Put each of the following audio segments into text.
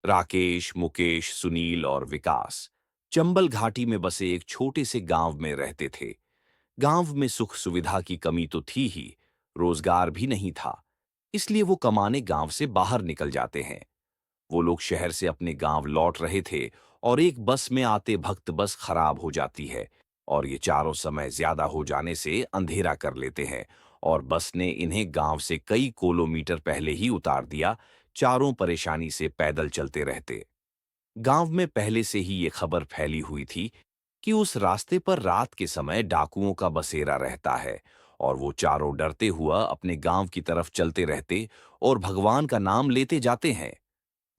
राकेश, मुकेश, सुनील और विकास चंबल घाटी में बसे एक छोटे से गांव में रहते थे। गांव में सुख सुविधा की कमी तो थी ही, रोजगार भी नहीं था। इसलिए वो कमाने गांव से बाहर निकल जाते हैं। वो लोग शहर से अपने गांव लौट रहे थे और एक बस में आते वक्त बस खराब हो जाती है और ये चारों समय ज्यादा हो जाने से अंधेरा कर लेते हैं और बस ने इन्हें गांव से कई किलोमीटर पहले ही उतार दिया। चारों परेशानी से पैदल चलते रहते। गांव में पहले से ही ये खबर फैली हुई थी कि उस रास्ते पर रात के समय डाकुओं का बसेरा रहता है और वो चारों डरते हुआ अपने गांव की तरफ चलते रहते और भगवान का नाम लेते जाते हैं।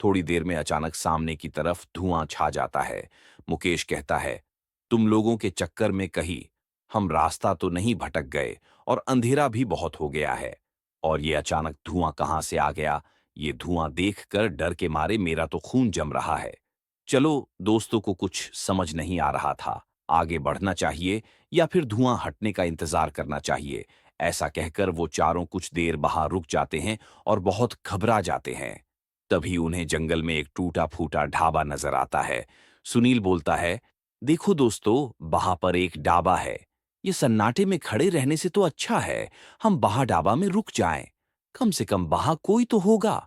थोड़ी देर में अचानक सामने की तरफ धुआं छा जाता है। मुकेश कहता है, तुम लोगों के चक्कर में कहीं हम रास्ता तो नहीं भटक गए और अंधेरा भी बहुत हो गया है। और ये अचानक धुआं कहां से आ गया? ये धुआं देखकर डर के मारे मेरा तो खून जम रहा है। चलो, दोस्तों को कुछ समझ नहीं आ रहा था, आगे बढ़ना चाहिए या फिर धुआं हटने का इंतजार करना चाहिए। ऐसा कहकर वो चारों कुछ देर वहां रुक जाते हैं और बहुत घबरा जाते हैं। तभी उन्हें जंगल में एक टूटा फूटा ढाबा नजर आता है। सुनील बोलता है, देखो दोस्तों, वहां पर एक ढाबा है। ये सन्नाटे में खड़े रहने से तो अच्छा है हम वहां ढाबा में रुक जाएं। कम से कम वहां कोई तो होगा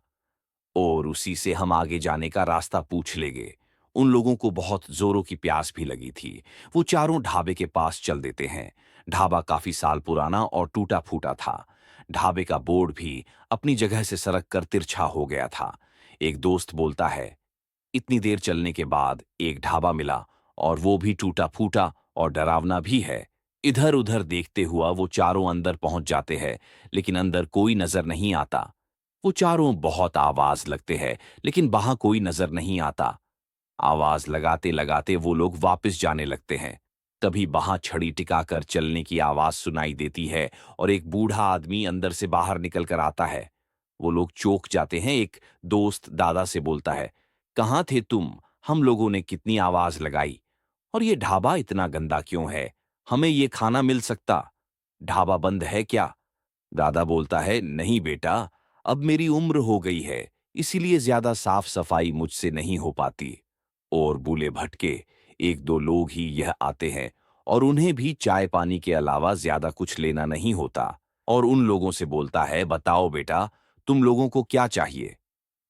और उसी से हम आगे जाने का रास्ता पूछ लेंगे। उन लोगों को बहुत जोरों की प्यास भी लगी थी। वो चारों ढाबे के पास चल देते हैं। ढाबा काफी साल पुराना और टूटा फूटा था। ढाबे का बोर्ड भी अपनी जगह से सरक कर तिरछा हो गया था। एक दोस्त बोलता है, इतनी देर चलने के बाद एक ढाबा मिला और वो भी टूटा फूटा और डरावना भी है। इधर उधर देखते हुआ वो चारों अंदर पहुंच जाते हैं, लेकिन अंदर कोई नजर नहीं आता। वो चारों बहुत आवाज लगते हैं, लेकिन वहां कोई नजर नहीं आता। आवाज लगाते लगाते वो लोग वापस जाने लगते हैं। तभी वहां छड़ी टिकाकर चलने की आवाज सुनाई देती है और एक बूढ़ा आदमी अंदर से बाहर निकल कर आता है। वो लोग चौंक जाते हैं। एक दोस्त दादा से बोलता है, कहाँ थे तुम? हम लोगों ने कितनी आवाज लगाई। और ये ढाबा इतना गंदा क्यों है? हमें ये खाना मिल सकता? ढाबा बंद है क्या? दादा बोलता है, नहीं बेटा, अब मेरी उम्र हो गई है, इसीलिए ज्यादा साफ सफाई मुझसे नहीं हो पाती। और बूले भटके एक दो लोग ही यह आते हैं और उन्हें भी चाय पानी के अलावा ज्यादा कुछ लेना नहीं होता। और उन लोगों से बोलता है, बताओ बेटा, तुम लोगों को क्या चाहिए?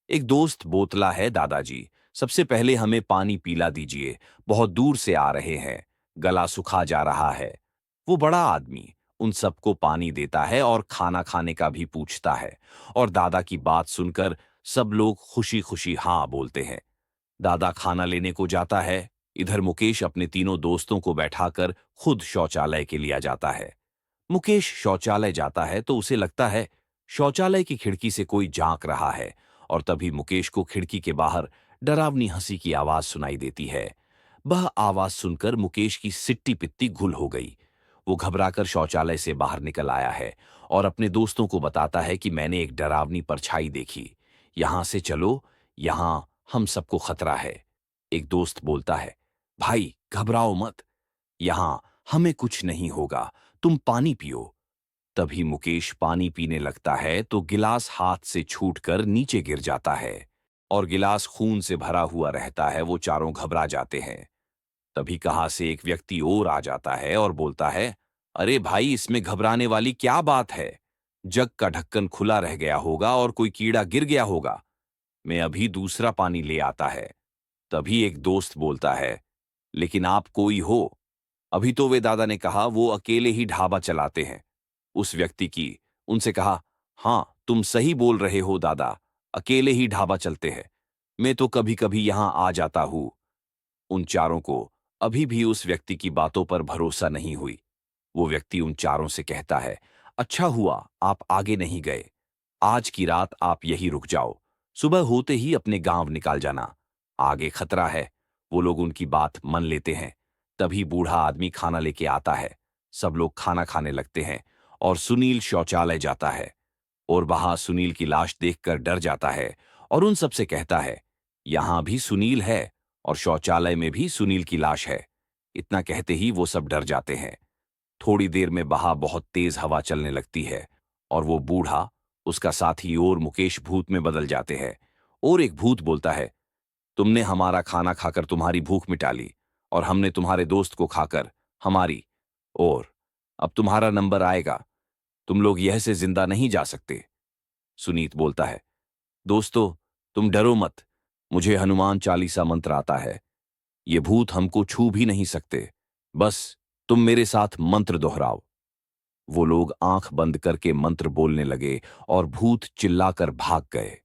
एक दोस्त बोतला है दादाजी, सबसे पहले हमें पानी पिला दीजिए, बहुत दूर से आ रहे हैं, गला सुखा जा रहा है। वो बड़ा आदमी उन सबको पानी देता है और खाना खाने का भी पूछता है। और दादा की बात सुनकर सब लोग खुशी खुशी हाँ बोलते हैं। दादा खाना लेने को जाता है। इधर मुकेश अपने तीनों दोस्तों को बैठाकर खुद शौचालय के लिए जाता है। मुकेश शौचालय जाता है तो उसे लगता है शौचालय की खिड़की से कोई झांक रहा है। और तभी मुकेश को खिड़की के बाहर डरावनी हंसी की आवाज सुनाई देती है। वह आवाज सुनकर मुकेश की सिट्टी पित्ती घुल हो गई। वो घबराकर शौचालय से बाहर निकल आया है और अपने दोस्तों को बताता है कि मैंने एक डरावनी परछाई देखी। यहां से चलो, यहां हम सबको खतरा है। एक दोस्त बोलता है, भाई घबराओ मत, यहां हमें कुछ नहीं होगा, तुम पानी पियो। तभी मुकेश पानी पीने लगता है तो गिलास हाथ से छूटकर नीचे गिर जाता है और गिलास खून से भरा हुआ रहता है। वो चारों घबरा जाते हैं। तभी कहां से एक व्यक्ति और आ जाता है और बोलता है, अरे भाई, इसमें घबराने वाली क्या बात है? जग का ढक्कन खुला रह गया होगा और कोई कीड़ा गिर गया होगा। मैं अभी दूसरा पानी ले आता है। तभी एक दोस्त बोलता है, लेकिन आप कोई हो? अभी तो वे दादा ने कहा वो अकेले ही ढाबा चलाते हैं। उस व्यक्ति की उनसे कहा, हाँ तुम सही बोल रहे हो दादा, अकेले ही ढाबा चलते हैं। मैं तो कभी कभी यहां आ जाता हूं। उन चारों को अभी भी उस व्यक्ति की बातों पर भरोसा नहीं हुई। वो व्यक्ति उन चारों से कहता है, अच्छा हुआ आप आगे नहीं गए। आज की रात आप यहीं रुक जाओ, सुबह होते ही अपने गांव निकाल जाना, आगे खतरा है। वो लोग उनकी बात मान लेते हैं। तभी बूढ़ा आदमी खाना लेके आता है। सब लोग खाना खाने लगते हैं और सुनील शौचालय जाता है और वहां सुनील की लाश देखकर डर जाता है और उन सबसे कहता है, यहां भी सुनील है और शौचालय में भी सुनील की लाश है। इतना कहते ही वो सब डर जाते हैं। थोड़ी देर में वहां बहुत तेज हवा चलने लगती है और वो बूढ़ा, उसका साथी और मुकेश भूत में बदल जाते हैं। और एक भूत बोलता है, तुमने हमारा खाना खाकर तुम्हारी भूख मिटा ली और हमने तुम्हारे दोस्त को खाकर हमारी। और अब तुम्हारा नंबर आएगा। तुम लोग यह से जिंदा नहीं जा सकते। सुनीत बोलता है, दोस्तों, तुम डरो मत। मुझे हनुमान चालीसा मंत्र आता है। ये भूत हमको छू भी नहीं सकते। बस तुम मेरे साथ मंत्र दोहराओ। वो लोग आंख बंद करके मंत्र बोलने लगे और भूत चिल्लाकर भाग गए।